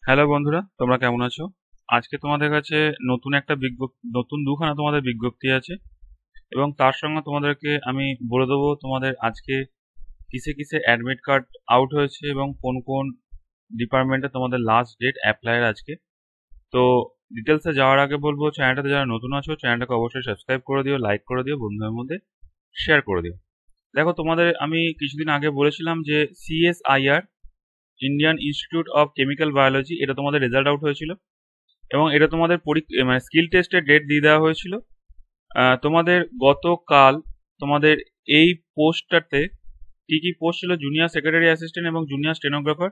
Hello বন্ধুরা, তোমরা কেমন আছো? আজকে তোমাদের কাছে নতুন দুখানা তোমাদের বিজ্ঞপ্তি আছে এবং তার সঙ্গে তোমাদেরকে আমি বলে দেবো তোমাদের আজকে কিসে কিসে অ্যাডমিট কার্ড আউট হয়েছে এবং কোন কোন ডিপার্টমেন্টে তোমাদের লাস্ট ডেট অ্যাপ্লাইয়ের আজকে। তো ডিটেলসে যাওয়ার আগে বলবো, চ্যানেলটাতে যারা নতুন আছো চ্যানেলটাকে অবশ্যই সাবস্ক্রাইব করে দিও, লাইক করে দিও, বন্ধুদের মধ্যে শেয়ার করে দিও। দেখো, তোমাদের আমি কিছুদিন আগে বলেছিলাম যে CSIR, Indian institute of chemical biology, এটা তোমাদের রেজাল্ট আউট হয়েছিল এবং এটা তোমাদের মানে স্কিল টেস্টের ডেট দিয়ে দেওয়া হয়েছিল। তোমাদের গতকাল তোমাদের এই পোস্টটাতে কি কি পোস্ট ছিল, জুনিয়র সেক্রেটারি অ্যাসিস্ট্যান্ট এবং জুনিয়র স্টেনোগ্রাফার,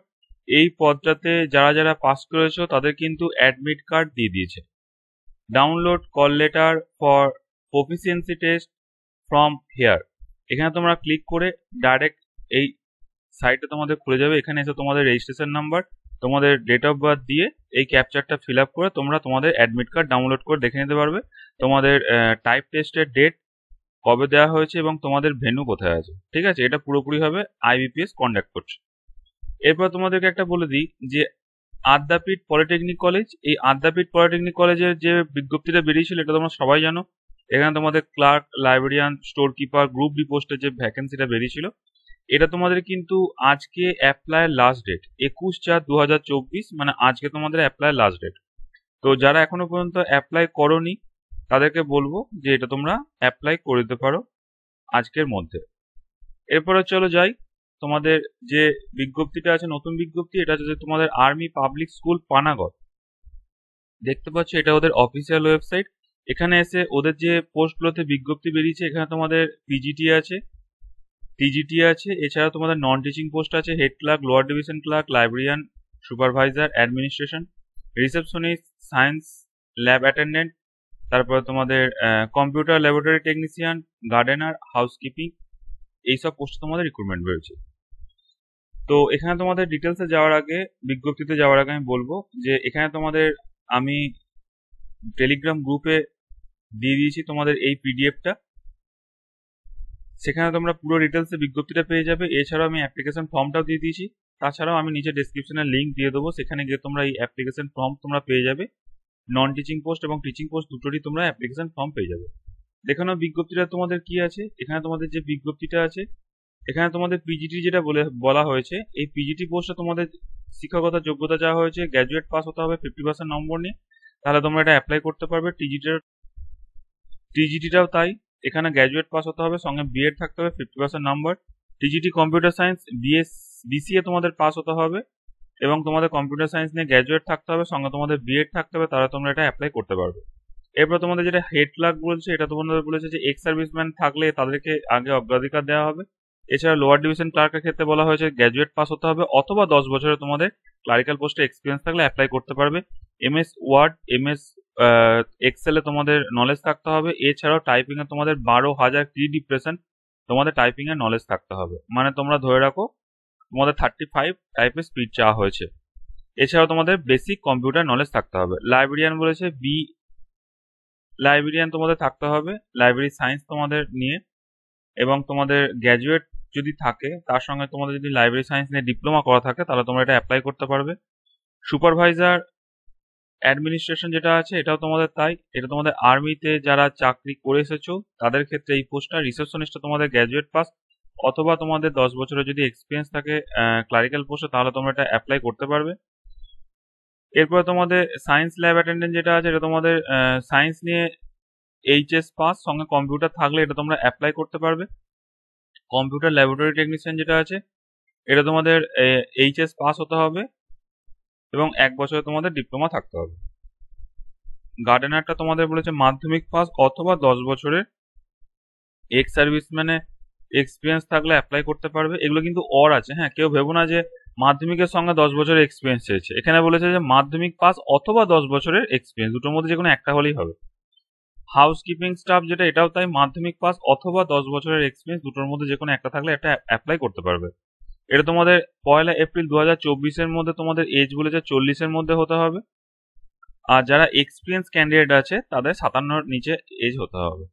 এই পদটাতে যারা যারা পাস করেছো তাদের কিন্তু অ্যাডমিট কার্ড দিয়ে দিয়েছে। Download call letter for proficiency test from here, এখানে তোমরা ক্লিক করে ডাইরেক্ট এই সাইটে তোমাদের খুলে যাবে। এখানে এসে তোমাদের রেজিস্ট্রেশন নাম্বার, তোমাদের ডেট অফ বার্থ দিয়ে এই ক্যাপচারটা ফিল আপ করে তোমরা তোমাদের অ্যাডমিট কার্ড ডাউনলোড করে দেখে নিতে পারবে তোমাদের টাইপ টেস্টের ডেট কবে দেওয়া হয়েছে এবং তোমাদের ভেন্যু কোথায় আছে। ঠিক আছে, এটা পুরোপুরি হবে আইবিপিএস কন্ডাক্ট করছে। এরপর তোমাদেরকে একটা বলে দিই যে আদ্যাপীঠ পলিটেকনিক কলেজ, এই আদ্যাপীঠ পলিটেকনিক কলেজের যে বিজ্ঞপ্তিটা বেরিয়েছিল এটা তোমরা সবাই জানো। এখানে তোমাদের clerk, librarian, storekeeper, group D পোস্টের যে ভ্যাকেন্সিটা বেরিয়েছিল, এটা তোমাদের কিন্তু আজকে অ্যাপ্লাই লাস্ট ডেট 21/4/2024, মানে আজকে তোমাদের অ্যাপ্লাই লাস্ট ডেট। তো যারা এখনো পর্যন্ত অ্যাপ্লাই করোনি তাদেরকে বলবো যে এটা তোমরা অ্যাপ্লাই করে দিতে পারো আজকের মধ্যে। এরপরে চলো যাই, তোমাদের যে বিজ্ঞপ্তিটা আছে, নতুন বিজ্ঞপ্তি, এটা হচ্ছে যে তোমাদের আর্মি পাবলিক স্কুল পানাগড়। দেখতে পাচ্ছ এটা ওদের অফিসিয়াল ওয়েবসাইট। এখানে এসে ওদের যে পোস্টগুলোতে বিজ্ঞপ্তি বেরিয়েছে, এখানে তোমাদের পিজিটি আছে, টিজিটি আছে, এছাড়া তোমাদের নন টিচিং পোস্ট আছে, head clerk, lower division clerk, librarian, supervisor, administration, receptionist, science lab attendant, তারপরে তোমাদের computer laboratory technician, gardener, housekeeping, এইসব পোস্টে তোমাদের রিক্রুটমেন্ট রয়েছে। তো এখানে তোমাদের ডিটেলসে যাওয়ার আগে, বিজ্ঞপ্তিতে যাওয়ার আগে আমি বলবো যে এখানে তোমাদের আমি টেলিগ্রাম গ্রুপে দিয়ে দিয়েছি তোমাদের এই পিডিএফটা, সেখানে তোমরা পুরো ডিটেলসে বিজ্ঞপ্তিটা পেয়ে যাবে। এছাড়াও আমি অ্যাপ্লিকেশন ফর্মটাও দিয়ে দিয়েছি, তাছাড়াও আমি নিচে ডেসক্রিপশনে লিঙ্ক দিয়ে দেবো, সেখানে গিয়ে তোমরা এই অ্যাপ্লিকেশন ফর্ম তোমরা পেয়ে যাবে। নন টিচিং পোস্ট এবং টিচিং পোস্ট দুটোরই তোমরা অ্যাপ্লিকেশন ফর্ম পেয়ে যাবে। দেখে নাও বিজ্ঞপ্তিটা তোমাদের কি আছে। এখানে তোমাদের যে বিজ্ঞপ্তিটা আছে, এখানে তোমাদের পিজিটি যেটা বলা হয়েছে, এই পিজিটি পোস্টে তোমাদের শিক্ষকতা যোগ্যতা যা হয়েছে, গ্র্যাজুয়েট পাস হতে হবে 50% নম্বর নিয়ে, তাহলে তোমরা এটা অ্যাপ্লাই করতে পারবে। টিজিটিটাও তাই, এখানে গ্র্যাজুয়েট পাস হতে হবে, সঙ্গে বিএড থাকতে হবে 50% number. TGT computer science BCA তোমাদের পাস হতে হবে এবং তোমাদের কম্পিউটার সায়েন্স নিয়ে গ্র্যাজুয়েট থাকতে হবে, সঙ্গে তোমাদের বিএড থাকতে হবে, তাহলে তোমরা এটা অ্যাপ্লাই করতে পারবে। এরপর তোমাদের যেটা হেড ক্লার্ক বলছে, এটা তোমাদের বলেছে যে এক্স সার্ভিসম্যান থাকলে তাদেরকে আগে অগ্রাধিকার দেওয়া হবে। এছাড়া লোয়ার ডিভিশন ক্লার্কের ক্ষেত্রে বলা হয়েছে গ্র্যাজুয়েট পাস হতে হবে অথবা 10 বছরের তোমাদের ক্লারিক্যাল পোস্টে এক্সপিরিয়েন্স থাকলে অ্যাপ্লাই করতে পারবে। এমএস ওয়ার্ড, এমএস এক্সেলে তোমাদের নলেজ থাকতে হবে। এছাড়াও টাইপিং এ তোমাদের 12,000 কি ডিপ্রেশন তোমাদের টাইপিং এর নলেজ থাকতে হবে, মানে তোমরা ধরে রাখো তোমাদের 35 টাইপের স্পিড চাওয়া হয়েছে। এছাড়াও তোমাদের বেসিক কম্পিউটার নলেজ থাকতে হবে। লাইব্রেরিয়ান বলেছে লাইব্রেরিয়ান তোমাদের থাকতে হবে লাইব্রেরি সায়েন্স তোমাদের নিয়ে, এবং তোমাদের গ্র্যাজুয়েট যদি থাকে তার সঙ্গে তোমাদের যদি লাইব্রেরি সায়েন্স নিয়ে ডিপ্লোমা করা থাকে তাহলে তোমরা এটা অ্যাপ্লাই করতে পারবে। সুপারভাইজার অ্যাডমিনিস্ট্রেশন যেটা আছে এটাও তোমাদের তাই, এটা তোমাদের আর্মিতে যারা চাকরি করে এসেছো তাদের ক্ষেত্রে এই পোস্টটা। রিসেপশনিস্টটা তোমাদের গ্র্যাজুয়েট পাস অথবা তোমাদের 10 বছরের যদি এক্সপিরিয়েন্স থাকে ক্লারিক্যাল পোস্টে, তাহলে তোমরা এটা অ্যাপ্লাই করতে পারবে। এরপরে তোমাদের সায়েন্স ল্যাব অ্যাটেন্ডেন্ট যেটা আছে, এটা তোমাদের সায়েন্স নিয়ে এইচএস পাস সঙ্গে কম্পিউটার থাকলে এটা তোমরা অ্যাপ্লাই করতে পারবে। কম্পিউটার ল্যাবরেটরি টেকনিশিয়ান যেটা আছে, এটা তোমাদের এইচএস পাস হতে হবে এবং 1 বছরে তোমাদের ডিপ্লোমা থাকতে হবে। গার্ডেনারটা তোমাদের বলেছে মাধ্যমিক পাস অথবা 10 বছরের এক্স সার্ভিসম্যানে এক্সপিরিয়েন্স থাকলে অ্যাপ্লাই করতে পারবে। এগুলো কিন্তু আছে, হ্যাঁ, কেউ ভেবো না যে মাধ্যমিকের সঙ্গে 10 বছরের এক্সপিরিয়েন্স চেয়েছে। এখানে বলেছে যে মাধ্যমিক পাস অথবা 10 বছরের এক্সপিরিয়েন্স, দুটোর মধ্যে যে কোনো একটা হলেই হবে। হাউসকিপিং স্টাফ যেটা, এটাও তাই, মাধ্যমিক পাস অথবা 10 বছরের এক্সপিরিয়েন্স, দুটোর মধ্যে যে কোনো একটা থাকলে এটা অ্যাপ্লাই করতে পারবে। এটা তোমাদের 1 এপ্রিল 2024-এর মধ্যে তোমাদের এজ বলেছে 40-এর মধ্যে হতে হবে, আর যারা এক্সপিরিয়েন্স ক্যান্ডিডেট আছে তাদের 57-র নিচে এজ হতে হবে।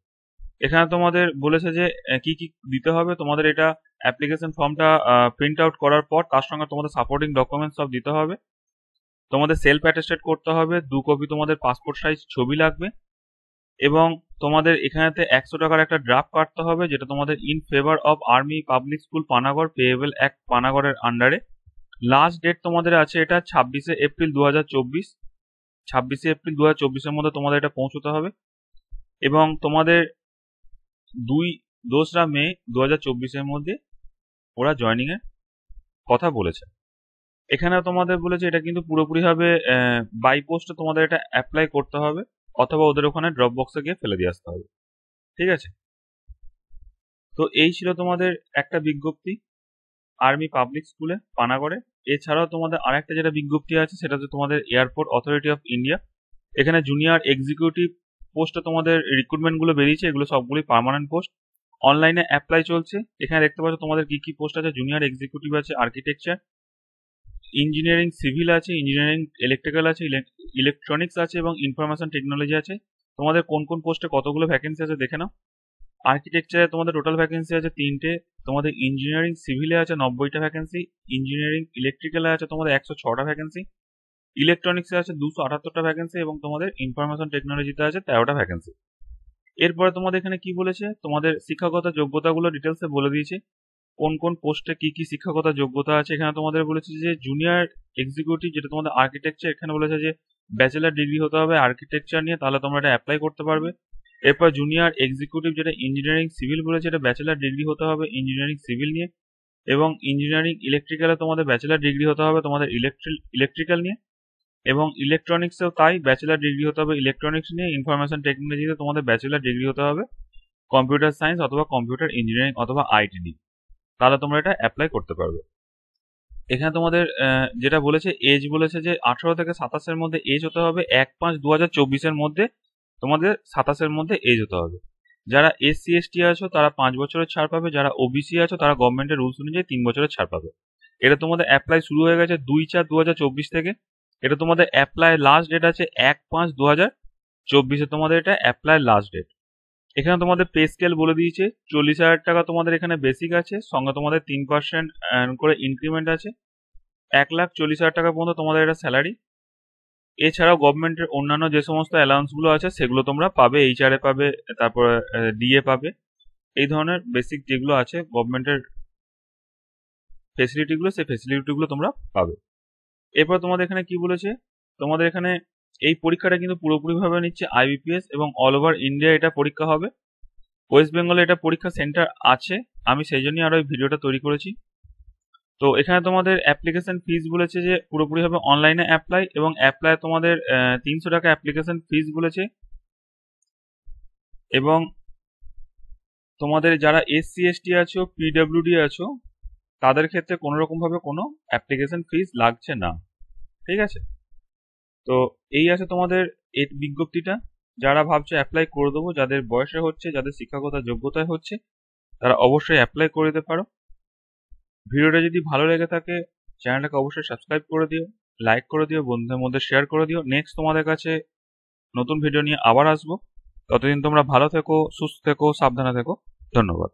এখানে তোমাদের বলেছে যে কি কি দিতে হবে তোমাদের। এটা অ্যাপ্লিকেশন ফর্মটা প্রিন্ট আউট করার পর তার সঙ্গে তোমাদের সাপোর্টিং ডকুমেন্টস সব দিতে হবে। তোমাদের সেলফ অ্যাটেস্টেড করতে হবে, 2 কপি তোমাদের পাসপোর্ট সাইজ ছবি লাগবে, এবং তোমাদের এখানেতে 100 টাকার একটা ড্রাফট কাটতে হবে, যেটা তোমাদের in favour of army public school Panagarh payable act পানাগড়ের আন্ডারে। লাস্ট ডেট তোমাদের আছে এটা 26শে এপ্রিল 2024। 26শে এপ্রিল 2024-এর মধ্যে তোমাদের এটা পৌঁছতে হবে, এবং তোমাদের 2রা মে 2024-এর মধ্যে ওরা জয়নিং এর কথা বলেছে। এখানে তোমাদের বলেছে এটা কিন্তু পুরোপুরি হবে বাই পোস্টে তোমাদের এটা অ্যাপ্লাই করতে হবে, অথবা ওদের ওখানে ড্রপ বক্সে গিয়ে ফেলে দিয়ে আসতে হবে। ঠিক আছে, তো এই ছিল তোমাদের একটা বিজ্ঞপ্তি আর্মি পাবলিক স্কুলে পানাগড়ে। এছাড়াও তোমাদের আরেকটা যেটা বিজ্ঞপ্তি আছে সেটা হচ্ছে তোমাদের এয়ারপোর্ট অথরিটি অফ ইন্ডিয়া। এখানে জুনিয়র এক্সিকিউটিভ পোস্টে তোমাদের রিক্রুটমেন্টগুলো বেরিয়েছে, এগুলো সবগুলোই পার্মানেন্ট পোস্ট, অনলাইনে অ্যাপ্লাই চলছে। এখানে দেখতে পাচ্ছ তোমাদের কি কি পোস্ট আছে। জুনিয়র এক্সিকিউটিভ আছে, আর্কিটেকচার, ইঞ্জিনিয়ারিং সিভিল আছে, ইঞ্জিনিয়ারিং ইলেকট্রিক্যাল আছে, ইলেকট্রনিক্স আছে, এবং ইনফরমেশন টেকনোলজি আছে। তোমাদের কোন কোন পোস্টে কতগুলো ভ্যাকেন্সি আছে দেখে নাও। আর্কিটেকচারে তোমাদের টোটাল ভ্যাকেন্সি আছে 3টে, তোমাদের ইঞ্জিনিয়ারিং সিভিলে আছে 90টা ভ্যাকেন্সি, ইঞ্জিনিয়ারিং ইলেকট্রিক্যালে আছে তোমাদের 106টা ভ্যাকেন্সি, ইলেকট্রনিক্সে আছে 278টা ভ্যাকেন্সি, এবং তোমাদের ইনফরমেশন টেকনোলজিতে আছে 13টা ভ্যাকেন্সি। এরপরে তোমাদের এখানে কি বলেছে, তোমাদের শিক্ষাগত যোগ্যতাগুলো ডিটেলসে বলে দিয়েছে কোন কোন পোস্টে কি কি শিক্ষাগত যোগ্যতা আছে। এখানে তোমাদের বলেছে যে জুনিয়র এক্সিকিউটিভ, যেটা তোমাদের আর্কিটেকচার, এখানে বলেছে যে ব্যাচেলার ডিগ্রি হতে হবে আর্কিটেকচার নিয়ে, তাহলে তোমরা এটা অ্যাপ্লাই করতে পারবে। এরপর জুনিয়র এক্সিকিউটিভ যেটা ইঞ্জিনিয়ারিং সিভিল বলেছে, এটা ব্যাচেলার ডিগ্রি হতে হবে ইঞ্জিনিয়ারিং সিভিল নিয়ে, এবং ইঞ্জিনিয়ারিং ইলেকট্রিক্যালে তোমাদের ব্যাচেলার ডিগ্রি হতে হবে তোমাদের ইলেকট্রিক্যাল নিয়ে, এবং ইলেকট্রনিক্সেও তাই ব্যাচেলার ডিগ্রি হতে হবে ইলেকট্রনিক্স নিয়ে। ইনফরমেশন টেকনোলজিতে তোমাদের ব্যাচেলার ডিগ্রি হতে হবে কম্পিউটার সায়েন্স অথবা কম্পিউটার ইঞ্জিনিয়ারিং অথবা আইটি নিয়ে, তাহলে তোমরা এটা অ্যাপ্লাই করতে পারবে। এখানে তোমাদের যেটা বলেছে এজ বলেছে যে 18 থেকে 27-এর মধ্যে এজ হতে হবে, 1/5/2024-এর মধ্যে তোমাদের 27-এর মধ্যে এজ হতে হবে। যারা SC ST আছো তারা 5 বছরের ছাড় পাবে, যারা OBC আছো তারা গভর্নমেন্টের রুলস অনুযায়ী 3 বছরের ছাড় পাবে। এটা তোমাদের অ্যাপ্লাই শুরু হয়ে গেছে 2/4/2024 থেকে। এটা তোমাদের অ্যাপ্লাই লাস্ট ডেট আছে 1/5/2024-এ তোমাদের এটা অ্যাপ্লাই লাস্ট ডেট। এখানে তোমাদের পে স্কেল বলে দিয়েছে, 40,000 টাকা তোমাদের এখানে বেসিক আছে, সঙ্গে তোমাদের 3% করে ইনক্রিমেন্ট আছে, 1,40,000 টাকা পর্যন্ত তোমাদের এটা স্যালারি। এছাড়াও গভর্নমেন্টের অন্যান্য যে সমস্ত অ্যালাউন্সগুলো আছে সেগুলো তোমরা পাবে, HRA পাবে, তারপরে DA পাবে, এই ধরনের বেসিক যেগুলো আছে গভর্নমেন্টের ফেসিলিটিগুলো, সেই ফেসিলিটিগুলো তোমরা পাবে। এরপর তোমাদের এখানে কি বলেছে, তোমাদের এখানে এই পরীক্ষাটা কিন্তু পুরোপুরিভাবে নিচ্ছে IBPS, এবং অল ওভার ইন্ডিয়া এটা পরীক্ষা হবে। ওয়েস্ট বেঙ্গলে এটা পরীক্ষা সেন্টার আছে, আমি সেই জন্যই আরো এই ভিডিওটা তৈরি করেছি। তো এখানে তোমাদের অ্যাপ্লিকেশন ফিস বলেছে যে পুরোপুরিভাবে অনলাইনে অ্যাপ্লাই, এবং অ্যাপ্লাই তোমাদের 300 টাকা অ্যাপ্লিকেশন ফিস বলেছে, এবং তোমাদের যারা SC ST আছো, PWD আছো, তাদের ক্ষেত্রে কোনো রকম ভাবে কোনো অ্যাপ্লিকেশন ফিস লাগছে না। ঠিক আছে, তো এই আছে তোমাদের এই বিজ্ঞপ্তিটা। যারা ভাবছো অ্যাপ্লাই করে দেবো, যাদের বয়সে হচ্ছে, যাদের শিক্ষাগত যোগ্যতায় হচ্ছে, তারা অবশ্যই অ্যাপ্লাই করে দিতে পারো। ভিডিওটা যদি ভালো লেগে থাকে চ্যানেলটাকে অবশ্যই সাবস্ক্রাইব করে দিও, লাইক করে দিও, বন্ধুদের মধ্যে শেয়ার করে দিও। নেক্সট তোমাদের কাছে নতুন ভিডিও নিয়ে আবার আসবো। ততদিন তোমরা ভালো থেকো, সুস্থ থেকো, সাবধানে থেকো। ধন্যবাদ।